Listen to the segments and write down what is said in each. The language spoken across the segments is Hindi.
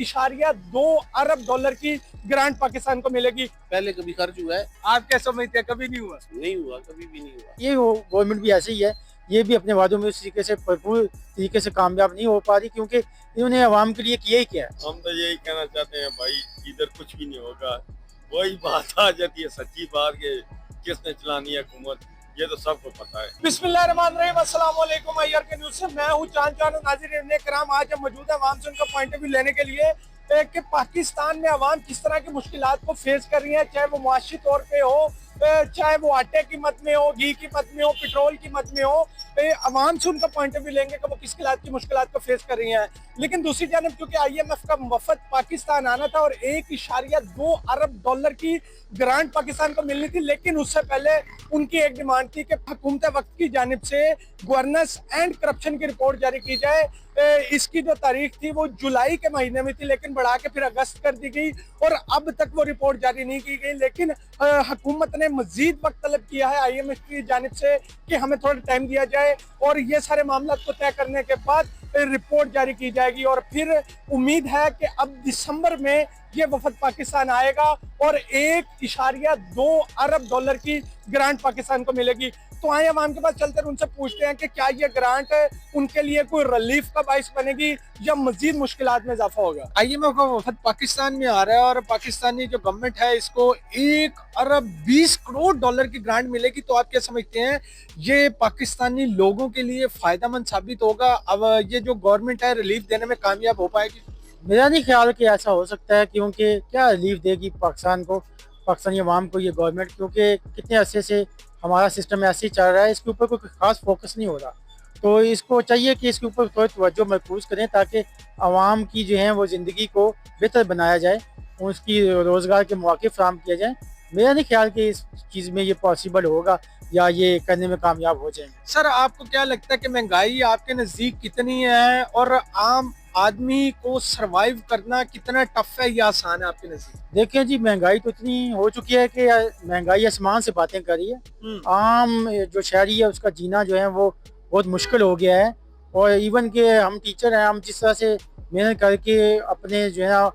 $1.2 अरब की ग्रांट पाकिस्तान को मिलेगी। पहले कभी खर्च हुआ है? आप क्या समझते हैं, कभी नहीं हुआ? नहीं हुआ, कभी भी नहीं हुआ। ये गवर्नमेंट भी ऐसे ही है, ये भी अपने वादों में उस तरीके से भरपूर तरीके से कामयाब नहीं हो पा रही, क्योंकि इन्होंने आवाम के लिए किया ही क्या है। हम तो यही कहना चाहते हैं भाई, इधर कुछ भी नहीं होगा। वही बात आ जाती है, सच्ची बात के किसने चलानी है हुकूमत, ये तो सबको पता है। बिस्मिल्लाहिर्रहमानिर्रहीम, अस्सलाम वालेकुम। अय्यर के न्यूज़ से मैं हूं चांद नाज़रीन कराम। आज हम मौजूद है अवाम से उनका पॉइंट ऑफ व्यू लेने के लिए कि पाकिस्तान में अवाम किस तरह की मुश्किलात को फेस कर रही है, चाहे वो मुआशी तौर पे हो, चाहे वो आटे की मद में हो, घी की मद में हो, पेट्रोल की मद में हो। अवाम से उनका पॉइंट ऑफ व्यू लेंगे कि वो किस की मुश्किलात को फेस कर रही हैं। लेकिन दूसरी जानब क्योंकि IMF का वफद पाकिस्तान आना था और $1.2 अरब की ग्रांट पाकिस्तान को मिलनी थी, लेकिन उससे पहले उनकी एक डिमांड थी कि हुकूमत वक्त की जानिब से गवर्नेंस एंड करप्शन की रिपोर्ट जारी की जाए। इसकी जो तारीख थी वो जुलाई के महीने में थी, लेकिन बढ़ा के फिर अगस्त कर दी गई और अब तक वो रिपोर्ट जारी नहीं की गई। लेकिन हुकूमत ने मजीद वक्त तलब किया है IMF की जानिब से कि हमें थोड़ा टाइम दिया जाए और ये सारे मामला को तय करने के बाद रिपोर्ट जारी की जाएगी। और फिर उम्मीद है कि अब दिसंबर में ये वफद पाकिस्तान आएगा और $1.2 अरब की ग्रांट पाकिस्तान को मिलेगी। तो आए अवाम के पास चलते हैं, उनसे पूछते हैं कि क्या ये ग्रांट उनके लिए कोई रिलीफ का बाइस बनेगी या मजीद मुश्किलात में इजाफा होगा। IMF का वफद पाकिस्तान में आ रहा है और पाकिस्तानी जो गवर्नमेंट है इसको $1.20 करोड़ की ग्रांट मिलेगी। तो आप क्या समझते हैं, ये पाकिस्तानी लोगों के लिए फायदेमंद साबित होगा? अब ये जो गवर्नमेंट है रिलीफ देने में कामयाब हो पाएगी? मेरा नहीं ख्याल कि ऐसा हो सकता है, क्योंकि क्या रिलीफ देगी पाकिस्तान को, पाकिस्तानी अवाम को ये गवर्नमेंट, क्योंकि कितने अरसे से हमारा सिस्टम ऐसे ही चल रहा है, इसके ऊपर कोई खास फोकस नहीं हो रहा। तो इसको चाहिए कि इसके ऊपर थोड़ी तवज्जो मरकूज करें ताकि आवाम की जो है वो ज़िंदगी को बेहतर बनाया जाए, उसकी रोज़गार के मौके फराहम किए जाएँ। मेरा नहीं ख्याल कि इस चीज़ में ये पॉसिबल होगा या ये करने में कामयाब हो जाएंगे। सर आपको क्या लगता है कि महंगाई आपके नज़दीक कितनी है और आम आदमी को सरवाइव करना कितना टफ है या आसान है आपके नज़दीक? देखें जी, महंगाई तो इतनी हो चुकी है कि महंगाई आसमान से बातें कर रही है। आम जो शहरी है उसका जीना जो है वो बहुत मुश्किल हो गया है। और इवन के हम टीचर हैं, हम जिस तरह से मेहनत करके अपने जो है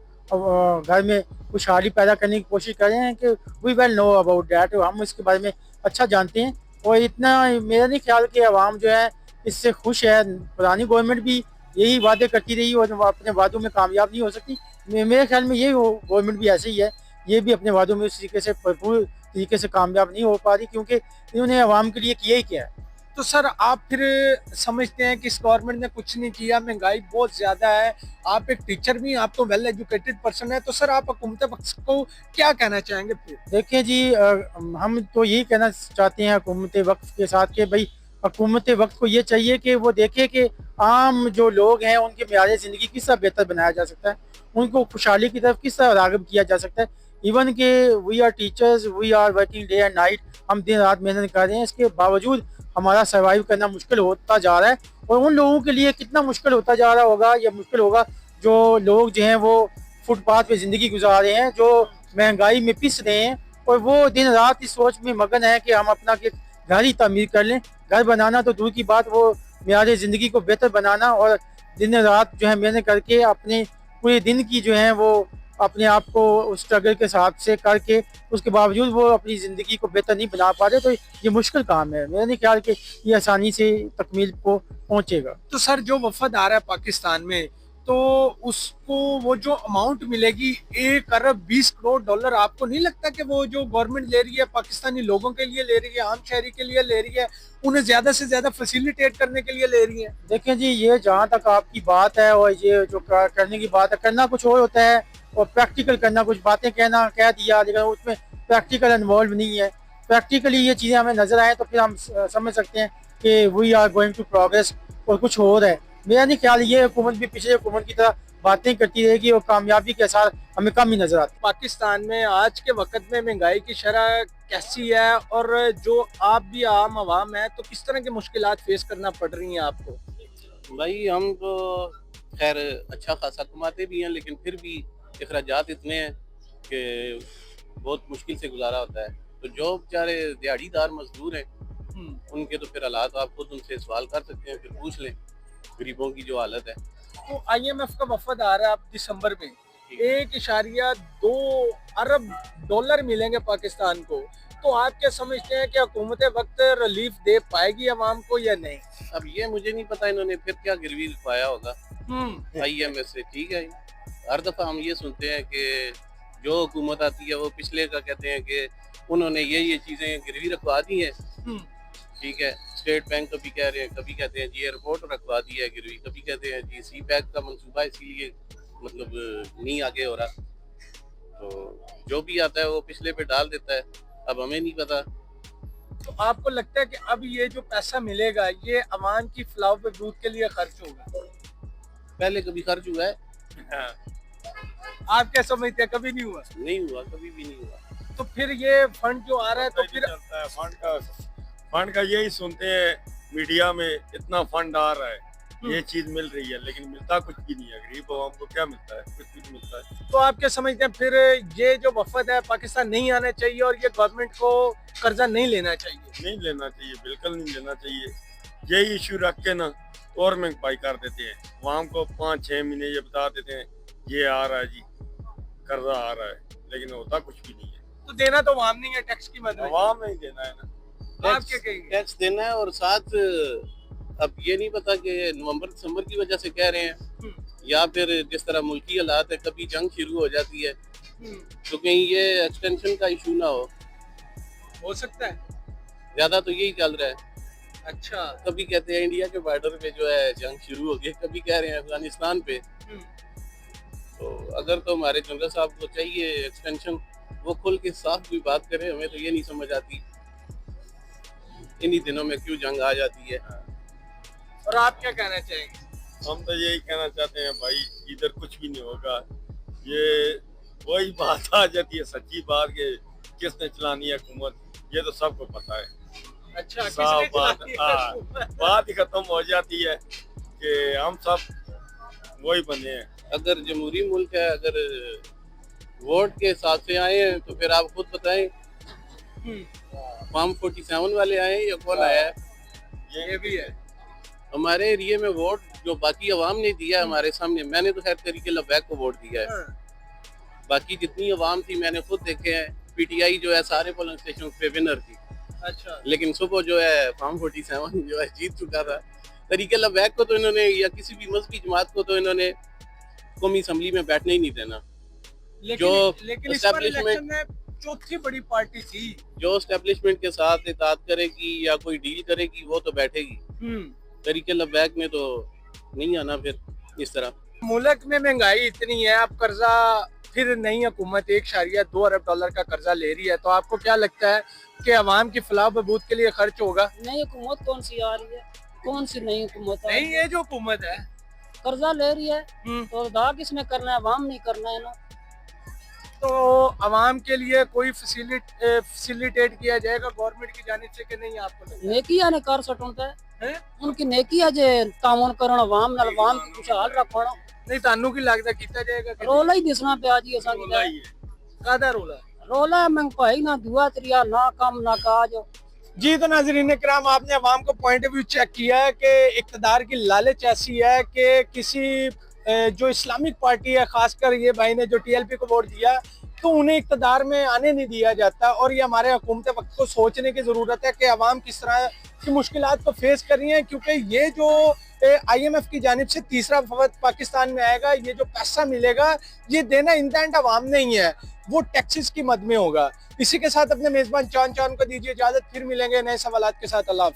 घर में खुशहाली पैदा करने की कोशिश कर रहे हैं कि we well know about that, हम इसके बारे में अच्छा जानते हैं। और इतना मेरा नहीं ख्याल कि आवाम जो है इससे खुश है। पुरानी गवर्नमेंट भी यही वादे करती रही और अपने वादों में कामयाब नहीं हो सकती। मेरे ख्याल में ये गवर्नमेंट भी ऐसे ही है, ये भी अपने वादों में उस तरीके से भरपूर तरीके से कामयाब नहीं हो पा रही, क्योंकि इन्होंने आवाम के लिए किया ही क्या है। तो सर आप फिर समझते हैं कि इस गवर्नमेंट ने कुछ नहीं किया, महंगाई बहुत ज्यादा है, आप एक टीचर भी, आप तो वेल एजुकेटेड पर्सन है, तो सर आप हुकूमत वक्त को क्या कहना चाहेंगे फिर? देखिए जी, हम तो यही कहना चाहते हैं हुकूमत वक्त के साथ कि भाई हुकूमत वक्त को ये चाहिए कि वो देखे कि आम जो लोग हैं उनके मेयार ज़िंदगी किस तरह बेहतर बनाया जा सकता है, उनको खुशहाली की तरफ किस तरह राग़िब किया जा सकता है। इवन के we are teachers, we are working day and night, हम दिन रात मेहनत कर रहे हैं, इसके बावजूद हमारा सर्वाइव करना मुश्किल होता जा रहा है। और उन लोगों के लिए कितना मुश्किल होता जा रहा होगा, या मुश्किल होगा जो लोग जो हैं वो फुटपाथ पे ज़िंदगी गुजार रहे हैं, जो महंगाई में पिस रहे हैं और वो दिन रात इस सोच में मगन है कि हम अपना घर ही तामीर कर लें। घर बनाना तो दूर की बात, वो मेयार ज़िंदगी को बेहतर बनाना और दिन रात जो है मेहनत करके अपने पूरे दिन की जो है वो अपने आप को उस स्ट्रगल के साथ से करके उसके बावजूद वो अपनी ज़िंदगी को बेहतर नहीं बना पा रहे, तो ये मुश्किल काम है। मेरा नहीं ख्याल कि ये आसानी से तकमील को पहुँचेगा। तो सर जो वफद आ रहा है पाकिस्तान में, तो उसको वो जो अमाउंट मिलेगी $1.20 करोड़, आपको नहीं लगता कि वो जो गवर्नमेंट ले रही है पाकिस्तानी लोगों के लिए ले रही है, आम शहरी के लिए ले रही है, उन्हें ज्यादा से ज्यादा फैसिलिटेट करने के लिए ले रही है? देखें जी, ये जहाँ तक आपकी बात है और ये जो करने की बात है, करना कुछ और होता है और प्रैक्टिकल करना कुछ, बातें कह दिया लेकिन उसमें प्रैक्टिकल इन्वॉल्व नहीं है। प्रैक्टिकली ये चीज़ें हमें नजर आए तो फिर हम समझ सकते हैं कि we are going to progress और कुछ और है। मेरा नहीं ख्याल ये हुकूमत भी पिछले हुकूमत की तरह बातें करती रहेगी और कामयाबी के साथ हमें कम ही नजर आती है। पाकिस्तान में आज के वक्त में महंगाई की शरह कैसी है और जो आप भी आम आवाम है तो किस तरह की मुश्किलात फेस करना पड़ रही हैं आपको? भाई हम तो खैर अच्छा खासा कमाते भी हैं, लेकिन फिर भी अखराजात इतने हैं कि बहुत मुश्किल से गुजारा होता है। तो जो बेचारे दिहाड़ीदार मजदूर हैं उनके तो फिर हालात आप खुद उनसे सवाल कर सकते हैं, फिर पूछ लें गरीबों की जो हालत है। तो IMF का वफद आ रहा है अब दिसंबर में, 1.2 अरब डॉलर मिलेंगे पाकिस्तान को, तो आप क्या समझते हैं कि हुकूमत वक्त रिलीफ दे पाएगी अवाम को या नहीं? अब ये मुझे नहीं पता इन्होंने फिर क्या गिरवी रखवाया होगा IMF से। ठीक है, हर दफा हम ये सुनते हैं कि जो हुकूमत आती है वो पिछले का कहते हैं कि उन्होंने ये चीजें गिरवी रखवा दी हैं। ठीक है, स्टेट बैंक कभी कह रहे हैं, कभी कहते हैं जी एयरपोर्ट रखवा दी है गिरवी, कभी कहते हैं जी सी पैक का मंसूबा इसीलिए मतलब नहीं आगे हो रहा। तो जो भी आता है वो पिछले पे डाल देता है, अब हमें नहीं पता। तो आपको लगता है कि अब ये जो पैसा मिलेगा ये अवाम की फलाह बहबूद के लिए खर्च होगा? पहले कभी खर्च हुआ है? आप क्या समझते हैं, कभी नहीं हुआ? नहीं हुआ, कभी भी नहीं हुआ। तो फिर ये फंड जो आ रहा है तो फिर चलता है फंड का यही सुनते हैं मीडिया में, इतना फंड आ रहा है, ये चीज मिल रही है, लेकिन मिलता कुछ भी नहीं है। गरीब आवाम को क्या मिलता है? कुछ भी नहीं मिलता है। तो आप क्या समझते हैं फिर ये जो वफद है पाकिस्तान नहीं आना चाहिए और ये गवर्नमेंट को कर्जा नहीं लेना चाहिए? नहीं लेना चाहिए, बिल्कुल नहीं लेना चाहिए। यही इशू रख के ना और महंगाई कर देते हैं, आवाम को 5-6 महीने ये बता देते हैं ये आ रहा है जी, कर्जा आ रहा है, लेकिन होता कुछ भी नहीं है। तो देना तो आवाम नहीं है, टैक्स की मदद आवाम नहीं देना है ना। आप क्या कहेंगे? टैक्स देना है, और साथ अब ये नहीं पता कि नवंबर दिसंबर की वजह से कह रहे हैं या फिर जिस तरह मुल्की हालात है, कभी जंग शुरू हो जाती है तो कहीं ये एक्सटेंशन का इशू ना हो सकता है। ज्यादा तो यही चल रहा है। अच्छा, कभी कहते हैं इंडिया के बॉर्डर पे जो है जंग शुरू हो गई, कभी कह रहे हैं अफगानिस्तान पे। तो अगर तो हमारे जनरल साहब को चाहिए एक्सटेंशन, वो खुल के साफ भी बात करें, हमें तो ये नहीं समझ आती इन्हीं दिनों में क्यों जंग आ जाती है। और आप क्या कहना चाहेंगे? हम तो यही कहना चाहते हैं भाई, इधर कुछ भी नहीं होगा। ये वही बात आ जाती है, सच्ची बात के किसने चलानी है हुकूमत, ये तो सबको पता है। अच्छा, साफ बात, बात ही खत्म हो जाती है कि हम सब वही बने हैं। अगर जमहूरी मुल्क है, अगर वोट के हिसाब से आए हैं तो फिर आप खुद बताएं फॉर्म 47 वाले आए या कौन आया है? ये भी है। हमारे एरिया में वोट जो बाकी अवाम ने दिया है हमारे सामने, मैंने तो खैर तरीके लबैक को वोट दिया है। बाकी जितनी अवाम थी मैंने खुद देखे हैं, PTI जो है सारे पोलिंग स्टेशन पे विनर थी। अच्छा, लेकिन सुबह जो है फॉर्म 47 जो है जीत चुका था। तरीके लबैक को तो इन्होंने, या किसी भी मजहबी जमात को तो इन्होंने कौमी असम्बली में बैठने ही नहीं देना। लेकिन इस बार इलेक्शन में चौथी बड़ी पार्टी थी जो एस्टेब्लिशमेंट के साथ इताअत करेगी या कोई डील करेगी वो तो बैठेगी। तरीके लबैक में तो नहीं आना फिर इस तरह। मुल्क में महंगाई इतनी है, अब कर्जा फिर नई हुकूमत 1.2 अरब डॉलर का कर्जा ले रही है, तो आपको क्या लगता है कि अवाम की फलाह बहबूद के लिए खर्च होगा? नई हुकूमत कौन सी आ रही है? कौन सी नई हुकूमत? नहीं, ये जो हुकूमत है कर्जा ले रही है तो अदा किसने करना है? अवाम नहीं करना है ना। तो अवाम के लिए कोई फैसिलिटेट किया जाएगा गवर्नमेंट की जानिब से कि नहीं? आपको लगता है? नेकिया ने कर सटुंदा है, हैं? उनकी नेकिया जे तामुन करन अवाम नाल, अवाम की खुशहाल रखना। नहीं, तानू की लगता कीता जाएगा कि रोला ही दिसना पे आज असा रोला ही है। कादा रोला? रोला महंगाई ना दुआ त्रिया ना काम ना काज। जी, तो नाज़रीन किराम, आपने अवाम को पॉइंट ऑफ व्यू चेक किया है कि इक़्तिदार की लालच ऐसी है कि किसी जो इस्लामिक पार्टी है, खासकर ये भाई ने जो TLP को वोट दिया, तो उन्हें इक़्तिदार में आने नहीं दिया जाता। और ये हमारे हुकूमत वक्त को सोचने की ज़रूरत है कि अवाम किस तरह की मुश्किलात को फेस कर रही हैं, क्योंकि ये जो IMF की जानिब से तीसरा वफद पाकिस्तान में आएगा, ये जो पैसा मिलेगा ये देना इंटेंट अवाम नहीं है, वो टैक्सेस की मद में होगा। इसी के साथ अपने मेज़बान चांद को दीजिए इजाज़त, फिर मिलेंगे नए सवालात के साथ। अल्लाह हाफ़िज़।